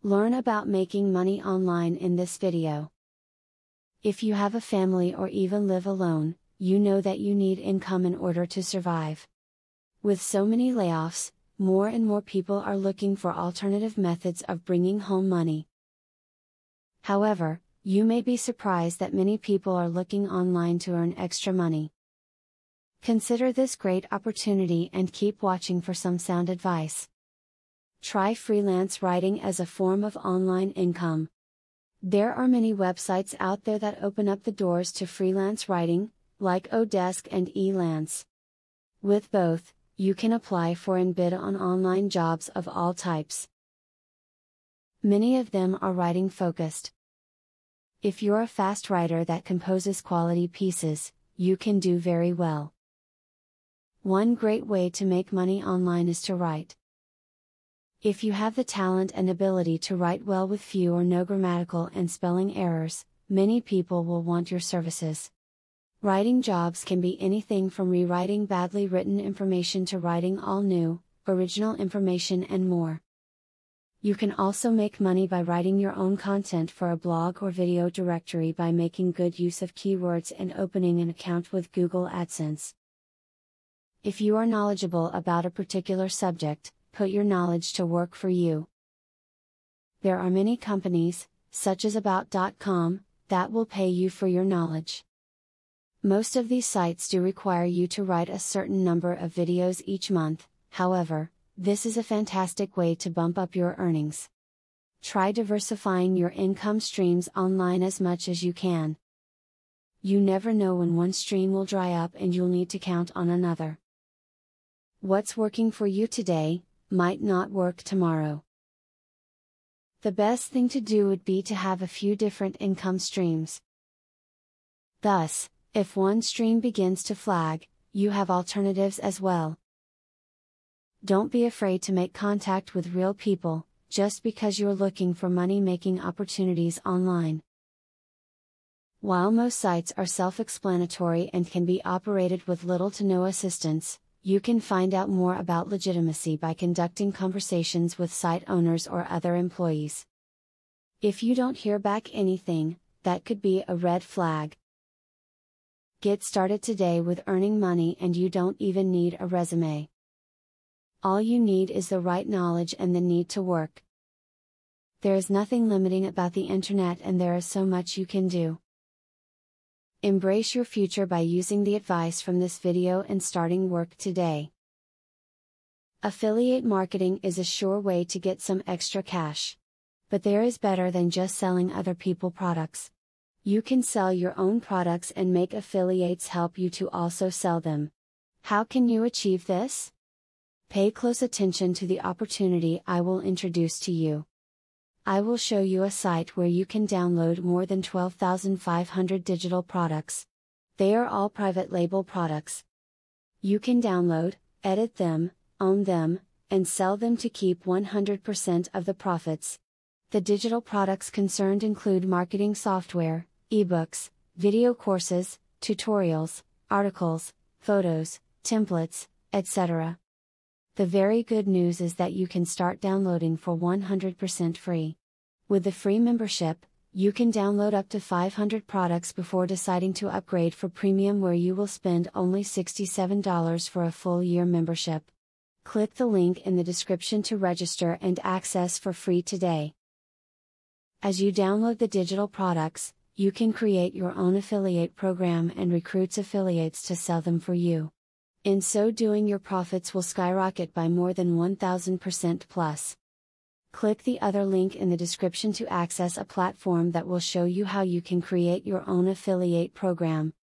Learn about making money online in this video. If you have a family or even live alone, you know that you need income in order to survive. With so many layoffs, more and more people are looking for alternative methods of bringing home money. However, you may be surprised that many people are looking online to earn extra money. Consider this great opportunity and keep watching for some sound advice. Try freelance writing as a form of online income. There are many websites out there that open up the doors to freelance writing, like Odesk and Elance. With both, you can apply for and bid on online jobs of all types. Many of them are writing focused. If you're a fast writer that composes quality pieces, you can do very well. One great way to make money online is to write. If you have the talent and ability to write well with few or no grammatical and spelling errors, many people will want your services. Writing jobs can be anything from rewriting badly written information to writing all new, original information and more. You can also make money by writing your own content for a blog or video directory by making good use of keywords and opening an account with Google AdSense. If you are knowledgeable about a particular subject, put your knowledge to work for you. There are many companies, such as About.com, that will pay you for your knowledge. Most of these sites do require you to write a certain number of videos each month, however, this is a fantastic way to bump up your earnings. Try diversifying your income streams online as much as you can. You never know when one stream will dry up and you'll need to count on another. What's working for you today might not work tomorrow. The best thing to do would be to have a few different income streams. Thus, if one stream begins to flag, you have alternatives as well. Don't be afraid to make contact with real people, just because you're looking for money-making opportunities online. While most sites are self-explanatory and can be operated with little to no assistance, you can find out more about legitimacy by conducting conversations with site owners or other employees. If you don't hear back anything, that could be a red flag. Get started today with earning money and you don't even need a resume. All you need is the right knowledge and the need to work. There is nothing limiting about the internet and there is so much you can do. Embrace your future by using the advice from this video and starting work today. Affiliate marketing is a sure way to get some extra cash. But there is better than just selling other people's products. You can sell your own products and make affiliates help you to also sell them. How can you achieve this? Pay close attention to the opportunity I will introduce to you. I will show you a site where you can download more than 12,500 digital products. They are all private label products. You can download, edit them, own them, and sell them to keep 100% of the profits. The digital products concerned include marketing software, ebooks, video courses, tutorials, articles, photos, templates, etc. The very good news is that you can start downloading for 100% free. With the free membership, you can download up to 500 products before deciding to upgrade for premium, where you will spend only $67 for a full year membership. Click the link in the description to register and access for free today. As you download the digital products, you can create your own affiliate program and recruit affiliates to sell them for you. In so doing, your profits will skyrocket by more than 1000% plus. Click the other link in the description to access a platform that will show you how you can create your own affiliate program.